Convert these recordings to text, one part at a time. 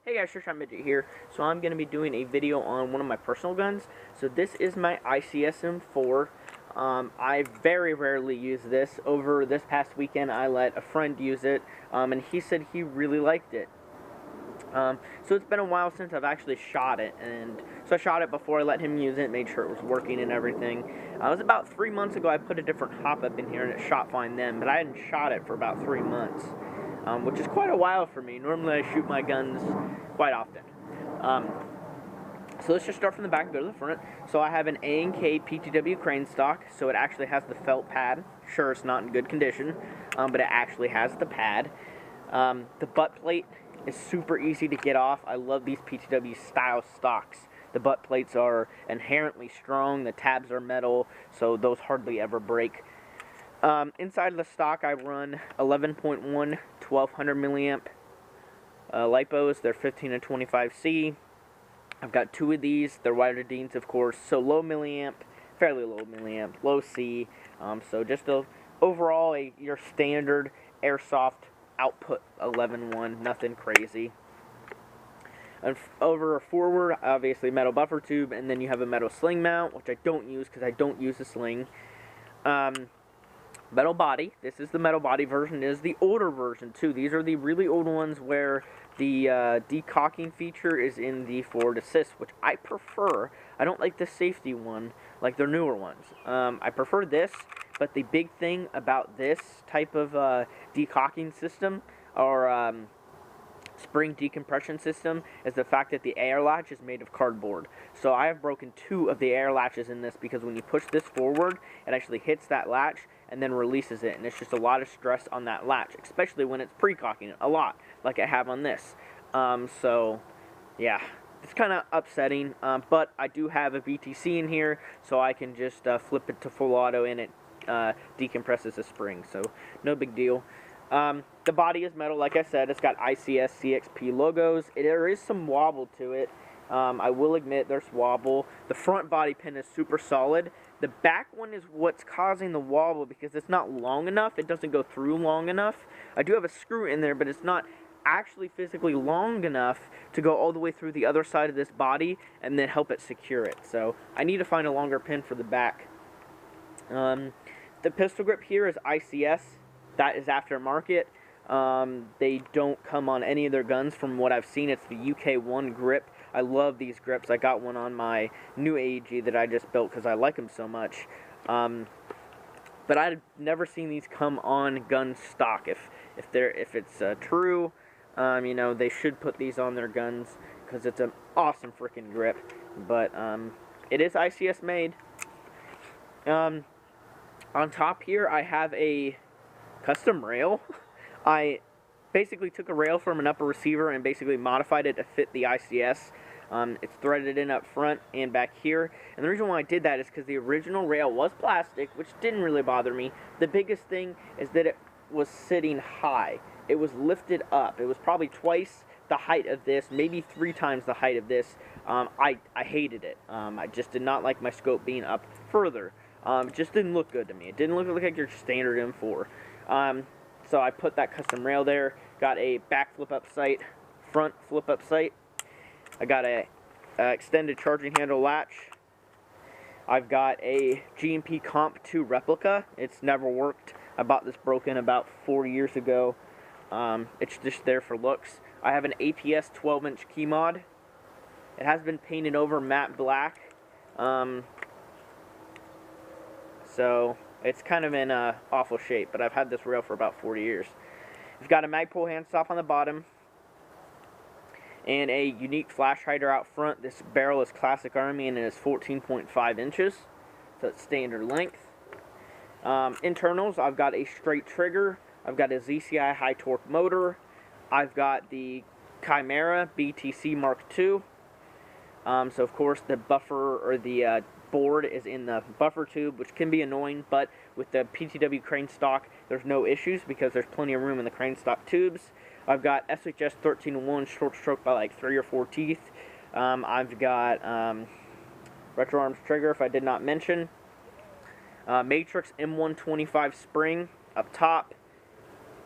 Hey guys, Short Midget here. So I'm going to be doing a video on one of my personal guns. So this is my ICS M4. I very rarely use this. Over this past weekend I let a friend use it, and he said he really liked it. So it's been a while since I've actually shot it, and so I shot it before I let him use it, made sure it was working and everything. It was about 3 months ago I put a different hop up in here and it shot fine then, but I hadn't shot it for about 3 months. Which is quite a while for me. Normally I shoot my guns quite often. So let's just start from the back and go to the front. So I have an A&K PTW crane stock, so it actually has the felt pad. Sure, it's not in good condition, but it actually has the pad. The butt plate is super easy to get off. I love these PTW style stocks. The butt plates are inherently strong, the tabs are metal, so those hardly ever break. Inside of the stock I run 11.1 1200 milliamp lipos. They're 15 and 25C. I've got 2 of these. They're wider Deans, of course, so low milliamp, fairly low milliamp, low C. So just overall your standard airsoft output 11.1, nothing crazy. And over forward, obviously metal buffer tube, and then you have a metal sling mount, which I don't use because I don't use a sling. Metal body. This is the metal body version. It is the older version too. These are the really old ones where the decocking feature is in the forward assist, which I prefer. I don't like the safety one like their newer ones. I prefer this, but the big thing about this type of decocking system or spring decompression system is the fact that the air latch is made of cardboard. So I have broken 2 of the air latches in this because when you push this forward, it actually hits that latch and then releases it, and it's just a lot of stress on that latch, especially when it's pre-cocking it a lot, like I have on this. So yeah, it's kind of upsetting, but I do have a BTC in here, so I can just flip it to full auto and it decompresses the spring, so no big deal. The body is metal, like I said. It's got ICS, CXP logos. There is some wobble to it. I will admit there's wobble. The front body pin is super solid. The back one is what's causing the wobble because it's not long enough. It doesn't go through long enough. I do have a screw in there, but it's not actually physically long enough to go all the way through the other side of this body and then help it secure it. So I need to find a longer pin for the back. The pistol grip here is ICS. That is aftermarket. They don't come on any of their guns from what I've seen. It's the UK1 grip. I love these grips. I got one on my new AEG that I just built because I like them so much. But I've never seen these come on gun stock. If it's true, you know, they should put these on their guns because it's an awesome freaking grip. But it is ICS made. On top here, I have a custom rail. I basically took a rail from an upper receiver and basically modified it to fit the ICS. It's threaded in up front and back here. And the reason why I did that is because the original rail was plastic, which didn't really bother me. The biggest thing is that it was sitting high. It was lifted up. It was probably twice the height of this, maybe 3 times the height of this. I hated it. I just did not like my scope being up further. It just didn't look good to me. It didn't look like your standard M4. So I put that custom rail there, got a back flip up sight, front flip up sight. I got a extended charging handle latch. I've got a G&P Comp 2 replica. It's never worked. I bought this broken about 4 years ago. It's just there for looks. I have an APS 12-inch key mod. It has been painted over matte black. So it's kind of in awful shape, but I've had this rail for about 40 years. It's got a Magpul hand stop on the bottom and a unique flash hider out front. This barrel is Classic Army and it is 14.5 inches, so it's standard length. Internals, I've got a straight trigger. I've got a ZCI high torque motor. I've got the Chimera BTC Mark II. So of course the buffer or the board is in the buffer tube, which can be annoying, but with the PTW crane stock there's no issues because there's plenty of room in the crane stock tubes. I've got SHS 13-1 short stroke by like 3 or 4 teeth. I've got retro arms trigger, if I did not mention. Matrix M125 spring up top.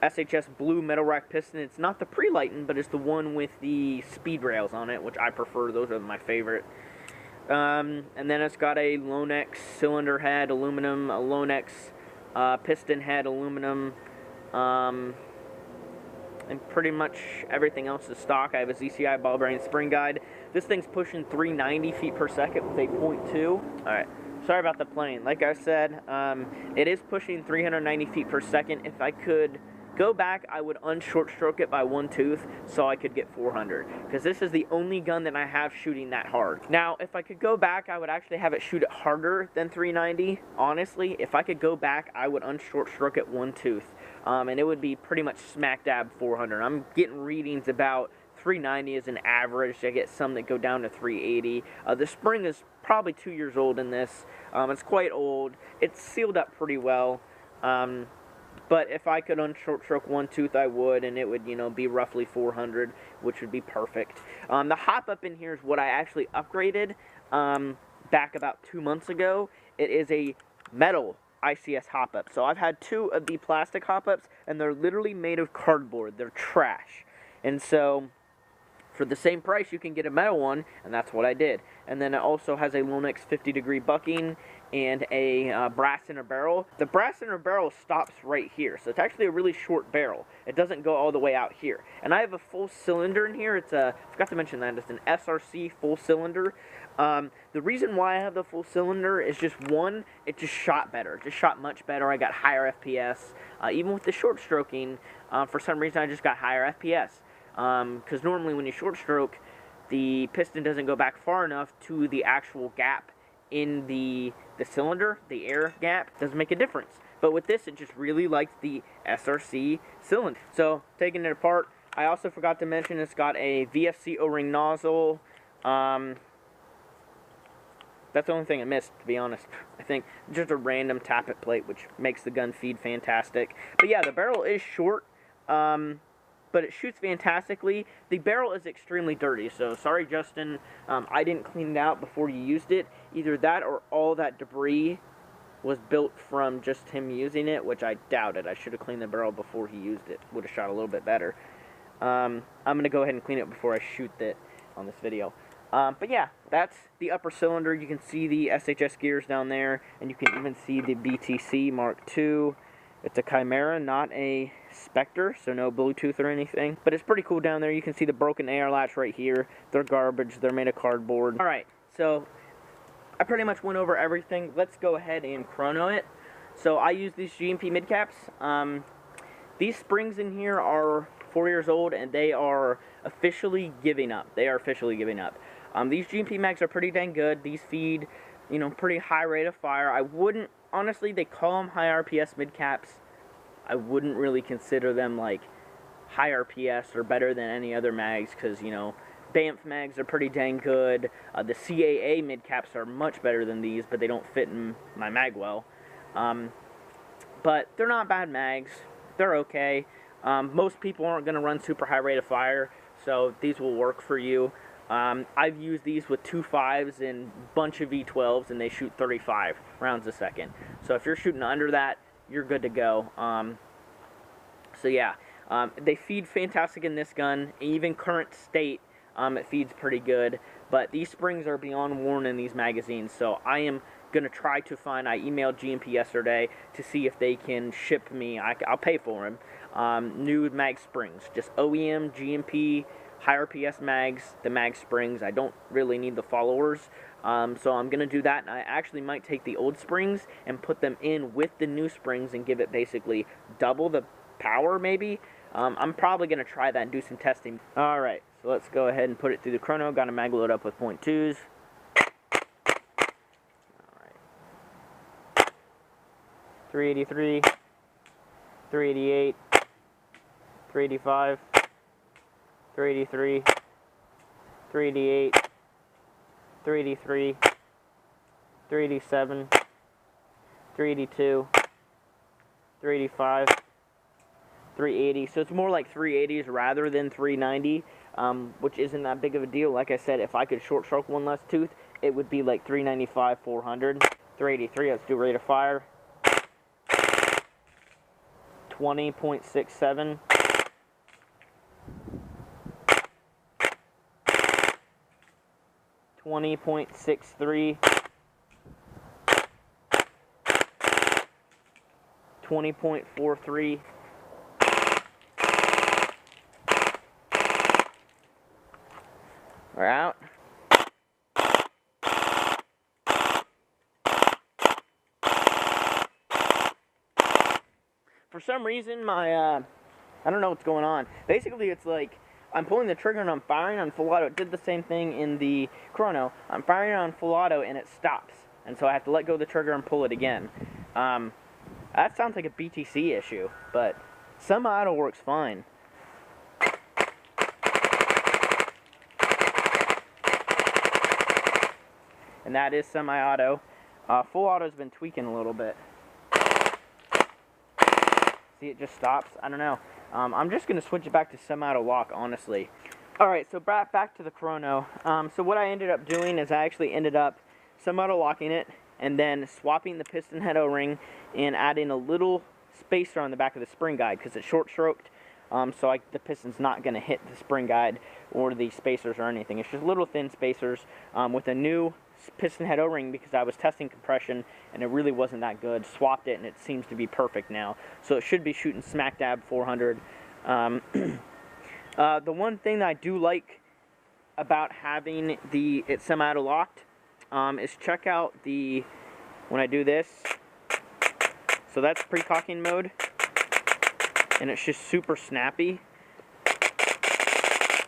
SHS blue metal rack piston. It's not the pre-lighten, but it's the one with the speed rails on it, which I prefer. Those are my favorite. And then it's got a Lonex cylinder head, aluminum, a Lonex piston head, aluminum, and pretty much everything else is stock. I have a ZCI ball bearing spring guide. This thing's pushing 390 feet per second with a 0.2. Alright, sorry about the plane. Like I said, it is pushing 390 feet per second. If I could go back, I would unshort stroke it by 1 tooth so I could get 400, because this is the only gun that I have shooting that hard. Now, if I could go back, I would actually have it shoot it harder than 390. Honestly, if I could go back, I would unshort stroke it 1 tooth, and it would be pretty much smack dab 400. I'm getting readings about 390 is an average. I get some that go down to 380. The spring is probably 2 years old in this. It's quite old. It's sealed up pretty well. But if I could unshort stroke 1 tooth, I would, and it would, you know, be roughly 400, which would be perfect. The hop up in here is what I actually upgraded back about 2 months ago. It is a metal ICS hop up. So I've had 2 of the plastic hop ups, and they're literally made of cardboard. They're trash. And so for the same price, you can get a metal one, and that's what I did. And then it also has a Lonex 50-degree bucking and a brass inner barrel. The brass inner barrel stops right here, so it's actually a really short barrel. It doesn't go all the way out here. And I have a full cylinder in here. It's a, I forgot to mention that, it's an SRC full cylinder. The reason why I have the full cylinder is just, one, it just shot better. It just shot much better. I got higher FPS. Even with the short stroking, for some reason I just got higher FPS. Because normally when you short stroke, the piston doesn't go back far enough to the actual gap in the cylinder, the air gap, doesn't make a difference. But with this, it just really likes the SRC cylinder. So, taking it apart, I also forgot to mention it's got a VFC O-ring nozzle. That's the only thing I missed, to be honest. I think just a random tappet plate, which makes the gun feed fantastic. But yeah, the barrel is short, but it shoots fantastically. The barrel is extremely dirty, so sorry, Justin, I didn't clean it out before you used it. Either that or all that debris was built from just him using it, which I doubted. I should have cleaned the barrel before he used it. Would have shot a little bit better. I'm going to go ahead and clean it before I shoot it on this video. But yeah, that's the upper cylinder. You can see the SHS gears down there, and you can even see the BTC Mark II. It's a Chimera, not a Spectre, so no Bluetooth or anything. But it's pretty cool down there. You can see the broken AR latch right here. They're garbage. They're made of cardboard. Alright, so I pretty much went over everything. Let's go ahead and chrono it. So I use these GMP midcaps. These springs in here are 4 years old, and they are officially giving up. They are officially giving up. These GMP mags are pretty dang good. These feed, you know, pretty high rate of fire. I wouldn't, honestly, they call them high RPS midcaps. I wouldn't really consider them like high RPS or better than any other mags, because, you know, Banff mags are pretty dang good. The CAA midcaps are much better than these, but they don't fit in my mag well. But they're not bad mags. They're okay. Most people aren't going to run super high rate of fire, so these will work for you. I've used these with 2.5s and a bunch of V12s, and they shoot 35 rounds a second. So if you're shooting under that, you're good to go. So yeah, they feed fantastic in this gun. Even current state, it feeds pretty good. But these springs are beyond worn in these magazines, so I am going to try to find, I emailed GMP yesterday to see if they can ship me, I'll pay for them, new mag springs. Just OEM, GMP, high RPS mags, the mag springs. I don't really need the followers, so I'm going to do that. And I actually might take the old springs and put them in with the new springs and give it basically double the power, maybe. I'm probably going to try that and do some testing. Alright, so let's go ahead and put it through the chrono. Got a mag load up with 0.2s. 383, 388, 385, 383, 388, 383, 387, 382, 385, 380. So it's more like 380s rather than 390, which isn't that big of a deal. Like I said, if I could short stroke one less tooth, it would be like 395, 400, 383. Let's do rate of fire. 20.67. 20.63. 20.43. We're out. For some reason, my, I don't know what's going on. Basically, it's like, I'm pulling the trigger and I'm firing on full auto. It did the same thing in the Chrono. I'm firing on full auto and it stops. And so I have to let go of the trigger and pull it again. That sounds like a BTC issue, but semi-auto works fine. And that is semi-auto. Full auto's been tweaking a little bit. See, it just stops. I don't know. I'm just going to switch it back to semi-auto lock, honestly. Alright, so back to the Chrono. So what I ended up doing is I actually ended up semi-auto locking it and then swapping the piston head O-ring and adding a little spacer on the back of the spring guide because it's short-stroked. So the piston's not going to hit the spring guide or the spacers or anything. It's just little thin spacers with a new piston head O-ring because I was testing compression and it really wasn't that good. Swapped it and it seems to be perfect now. So it should be shooting smack dab 400. The one thing that I do like about having it semi-auto locked is check out when I do this. So that's pre-cocking mode. And it's just super snappy. It's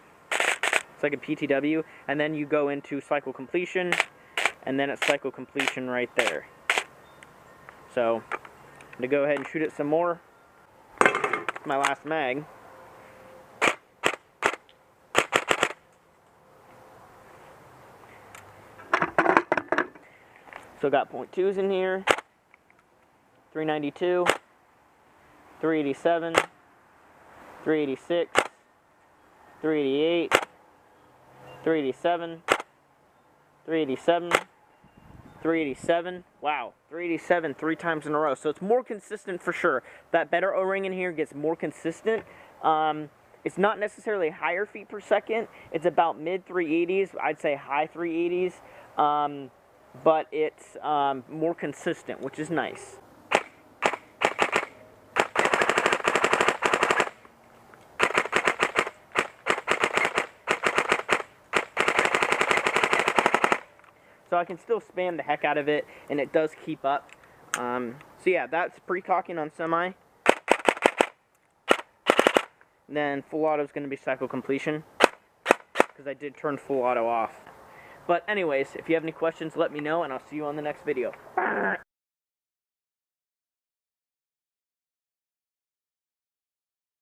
like a PTW. And then you go into cycle completion. And then it's cycle completion right there. So, I'm going to go ahead and shoot it some more. My last mag. So got .2s in here. 392. 387, 386, 388, 387, 387, 387. Wow, 387 3 times in a row. So it's more consistent for sure. That better O-ring in here gets more consistent. It's not necessarily higher feet per second. It's about mid 380s. I'd say high 380s. But it's more consistent, which is nice. So I can still spam the heck out of it, and it does keep up. So yeah, that's pre-cocking on semi. And then full auto is going to be cycle completion, because I did turn full auto off. But anyways, if you have any questions, let me know, and I'll see you on the next video.